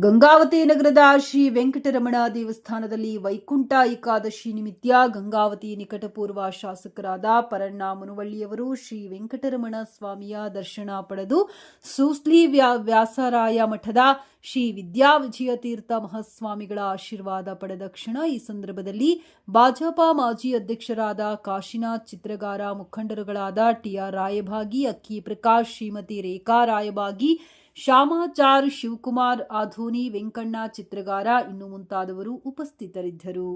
ಗಂಗಾವತಿ ನಗರದ ಶ್ರೀ ವೆಂಕಟರಮಣ ದೇವಸ್ಥಾನದಲ್ಲಿ ವೈಕುಂಠ ಏಕಾದಶಿ ನಿಮಿತ್ತ ಗಂಗಾವತಿ ನಿಕಟಪೂರ್ವ ಶಾಸಕರಾದ ಪರಣ್ಣ ಮುನುವಳ್ಳಿಯವರು ಶ್ರೀ ವೆಂಕಟರಮಣ ಸ್ವಾಮಿಯ ದರ್ಶನ ಪಡೆದು ಸೂಸ್ಲಿ ವ್ಯಾಸರಾಯ ಮಠದ ಶ್ರೀ ವಿದ್ಯಾವಿಜಯ ತೀರ್ಥ ಮಹಾಸ್ವಾಮಿಗಳ ಆಶೀರ್ವಾದ ಪಡೆದ ಕ್ಷಣ ಈ ಸಂದರ್ಭದಲ್ಲಿ ಭಾಜಪ ಮಾಜಿ ಅಧ್ಯಕ್ಷರಾದ ಕಾಶಿನಾಥ್, ಚಿತ್ರಗಾರ ಮುಖಂಡರುಗಳಾದ ಟಿಆರ್ ರಾಯಭಾಗಿ, ಅಕ್ಕಿ ಪ್ರಕಾಶ್, ಶ್ರೀಮತಿ ರೇಖಾ ರಾಯಭಾಗಿ, ಶ್ಯಾಮಾಚಾರ್, ಶಿವಕುಮಾರ್ ಆಧೋನಿ, ವೆಂಕಣ್ಣ ಚಿತ್ರಗಾರ ಇನ್ನು ಮುಂತಾದವರು ಉಪಸ್ಥಿತರಿದ್ದರು.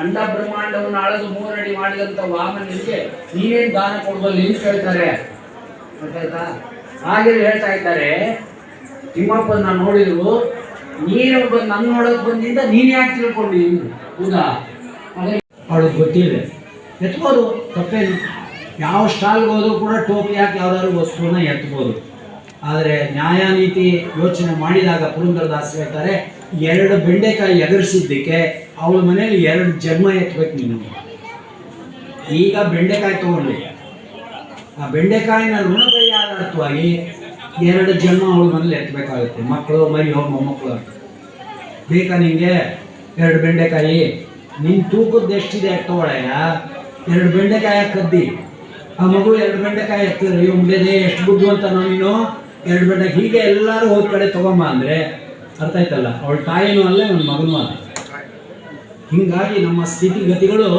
ಅಂಡ ಬ್ರಹ್ಮಾಂಡವನ್ನು ಅಳೆದು 3 ಅಡಿ ಮಾಡಿದಂತ ವಾಮನಿಗೆ ನೀನೇನು ದಾನ ಕೊಡ್ಬೋದು ಅಂತ ಕೇಳ್ತಾರೆ. ಗೊತ್ತಾಯ್ತಾ? ಹಾಗೆ ಹೇಳ್ತಾ ಇದ್ದಾರೆ, ತಿಮ್ಮಪ್ಪನ ನೋಡಿದ್ರು, ನೀನು ನನ್ನ ನೋಡಕ್ ಬಂದಿಂದ ನೀನ್ ಯಾಕೆ ತಿಳ್ಕೊಂಡಿ? ಹೌದಾ? ಅವಳಿಗೆ ಗೊತ್ತಿಲ್ಲ, ಎತ್ಬೋದು, ತಪ್ಪೇನು. ಯಾವ ಸ್ಟಾಲ್ಗೆ ಹೋದ್ರು ಕೂಡ ಟೋಪಿ ಹಾಕಿ ಯಾವ್ದಾದ್ರು ವಸ್ತುವನ್ನ ಎತ್ಬೋದು. ಆದರೆ ನ್ಯಾಯ ನೀತಿ ಯೋಚನೆ ಮಾಡಿದಾಗ ಪುರಂದರದಾಸ್ ಹೇಳ್ತಾರೆ, 2 ಬೆಂಡೆಕಾಯಿ ಎಗರಿಸಿದ್ದಕ್ಕೆ ಅವಳ ಮನೇಲಿ 2 ಜನ್ಮ ಎತ್ತಬೇಕು ನೀನು. ಈಗ ಬೆಂಡೆಕಾಯಿ ತಗೊಂಡು ಆ ಬೆಂಡೆಕಾಯಿನ ಋಣಪರಿಹಾರಾರ್ಥವಾಗಿ 2 ಜನ್ಮ ಅವಳ ಮನೇಲಿ ಎತ್ತಬೇಕಾಗುತ್ತೆ. ಮಕ್ಕಳು, ಮರಿ, ಮೊಮ್ಮಕ್ಕಳು ಬೇಕಾ ನಿಂಗೆ? 2 ಬೆಂಡೆಕಾಯಿ ನಿನ್ನ ತೂಕದ್ದು ಎಷ್ಟಿದೆ ತಗೊಳಯ್ಯ. 2 ಬೆಂಡೆಕಾಯಿ ಕದ್ದಿ ಆ ಮಗು 2 ಬೆಂಡೆಕಾಯಿ ಎತ್ತಿದ್ರೆ ಉಂಡೆದೆ ಎಷ್ಟು ಬುದ್ಧು ಅಂತ ನೀನು. 2 ಬೆಂಡೆಕಾಯಿ ಹೀಗೆ ಎಲ್ಲರೂ ಹೋದ ಕಡೆ ತಗೊಂಬ ಅಂದರೆ ಅರ್ಥ ಆಯ್ತಲ್ಲ, ಅವಳ ತಾಯಿನೂ ಅಲ್ಲೇ ನನ್ನ ಮಗನೂ ಅಲ್ಲ. ಹೀಗಾಗಿ ನಮ್ಮ ಸ್ಥಿತಿಗತಿಗಳು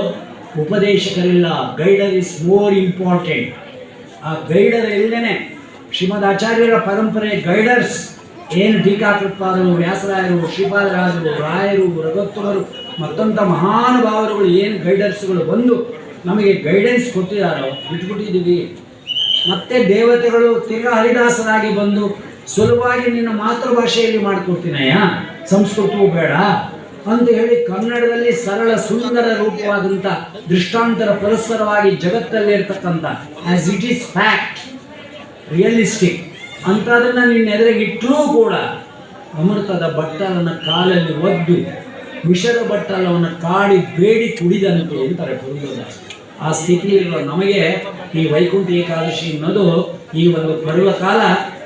ಉಪದೇಶಕರಿಲ್ಲ, ಗೈಡರ್ ಇಸ್ ಮೋರ್ ಇಂಪಾರ್ಟೆಂಟ್. ಆ ಗೈಡರ್ ಇಲ್ಲದೇ ಶ್ರೀಮದ್ ಆಚಾರ್ಯರ ಪರಂಪರೆ ಗೈಡರ್ಸ್ ಏನು ಟೀಕಾಕೃತ್ಪಾದರು, ವ್ಯಾಸರಾಯರು, ಶ್ರೀಪಾದರಾಜರು, ರಾಯರು, ರಘೋತ್ತಮರು ಮತ್ತಂಥ ಮಹಾನುಭಾವರುಗಳು ಏನು ಗೈಡರ್ಸ್ಗಳು ಬಂದು ನಮಗೆ ಗೈಡೆನ್ಸ್ ಕೊಟ್ಟಿದ್ದಾರೋ ಬಿಟ್ಬಿಟ್ಟಿದ್ದೀವಿ. ಮತ್ತೆ ದೇವತೆಗಳು ತಿರ್ಗಾ ಹರಿದಾಸರಾಗಿ ಬಂದು ಸುಲಭವಾಗಿ ನಿನ್ನ ಮಾತೃಭಾಷೆಯಲ್ಲಿ ಮಾಡಿಕೊಡ್ತೀನಯ್ಯ, ಸಂಸ್ಕೃತವೂ ಬೇಡ ಅಂತ ಹೇಳಿ ಕನ್ನಡದಲ್ಲಿ ಸರಳ ಸುಂದರ ರೂಪವಾದಂಥ ದೃಷ್ಟಾಂತರ ಪರಸ್ಪರವಾಗಿ ಜಗತ್ತಲ್ಲಿರ್ತಕ್ಕಂಥ as it is fact, realistic ಅಂಥದನ್ನು ನಿನ್ನ ಎದುರಿಗಿಟ್ಟರೂ ಕೂಡ ಅಮೃತದ ಬಟ್ಟಲನ್ನು ಕಾಲಲ್ಲಿ ಒದ್ದು ವಿಷದ ಬಟ್ಟಲವನ್ನು ಕಾಡಿ ಬೇಡಿ ಕುಡಿದಂತೆ ಅಂತಾರೆ ಪುರಂದರದಾಸ. ಆ ಸ್ಥಿತಿಯಲ್ಲಿರುವ ನಮಗೆ ಈ ವೈಕುಂಠ ಏಕಾದಶಿ ಅನ್ನೋದು ಈ ಒಂದು ಪರ್ವಕಾಲ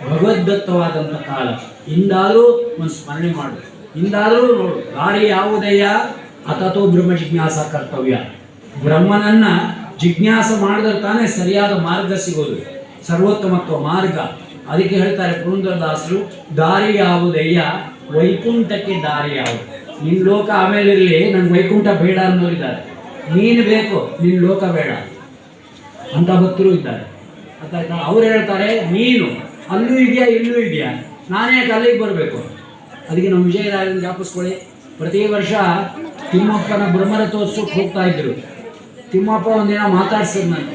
ಭಗವದ್ದತ್ತವಾದಂಥ ಕಾಲ. ಇಂದಾದರೂ ಒಂದು ಸ್ಮರಣೆ ಮಾಡು, ಇಂದಾದರೂ ನೋಡು, ದಾರಿ ಯಾವುದಯ್ಯ? ಅಥತೋ ಬ್ರಹ್ಮ ಜಿಜ್ಞಾಸ ಕರ್ತವ್ಯ. ಬ್ರಹ್ಮನನ್ನ ಜಿಜ್ಞಾಸ ಮಾಡಿದ್ರೆ ತಾನೇ ಸರಿಯಾದ ಮಾರ್ಗ ಸಿಗೋದು, ಸರ್ವೋತ್ತಮತ್ವ ಮಾರ್ಗ. ಅದಕ್ಕೆ ಹೇಳ್ತಾರೆ ಪುರಂದರದಾಸರು, ದಾರಿ ಯಾವುದಯ್ಯ? ವೈಕುಂಠಕ್ಕೆ ದಾರಿ ಯಾವುದು? ನಿನ್ನ ಲೋಕ ಆಮೇಲೆ ಇರಲಿ, ನಂಗೆ ವೈಕುಂಠ ಬೇಡ ಅನ್ನೋರಿದ್ದಾರೆ. ನೀನು ಬೇಕು, ನಿನ್ನ ಲೋಕ ಬೇಡ ಅಂತ ಭಕ್ತರು ಇದ್ದಾರೆ. ಅರ್ಥಾಯ್ತಾ? ಅವ್ರು ಹೇಳ್ತಾರೆ, ನೀನು ಅಲ್ಲೂ ಇದೆಯಾ ಇಲ್ಲೂ ಇದೆಯಾ, ನಾನೇ ಅಲ್ಲಿಗೆ ಬರಬೇಕು. ಅದಕ್ಕೆ ನಮ್ಮ ವಿಜಯರಾಯನ ಜ್ಞಾಪಿಸ್ಕೊಳ್ಳಿ, ಪ್ರತಿ ವರ್ಷ ತಿಮ್ಮಪ್ಪನ ಬ್ರಹ್ಮರಥೋತ್ಸವಕ್ಕೆ ಹೋಗ್ತಾ ಇದ್ರು. ತಿಮ್ಮಪ್ಪ ಒಂದಿನ ಮಾತಾಡ್ಸಿದ್ ನಾನು,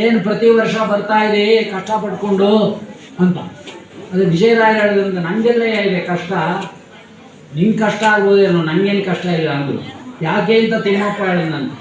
ಏನು ಪ್ರತಿ ವರ್ಷ ಬರ್ತಾ ಇದೆ ಕಷ್ಟಪಟ್ಕೊಂಡು ಅಂತ. ಅದು ವಿಜಯರಾಯರು ಹೇಳಿದ್ರಿಂದ ನನಗೆಲ್ಲ ಇದೆ ಕಷ್ಟ, ನಿಂಗೆ ಕಷ್ಟ ಆಗ್ಬೋದೇನೋ, ನನಗೇನು ಕಷ್ಟ ಇಲ್ಲ ಅಂದರು. ಯಾಕೆ ಅಂತ ತಿಮ್ಮಪ್ಪ ಹೇಳಿದ ನಾನು.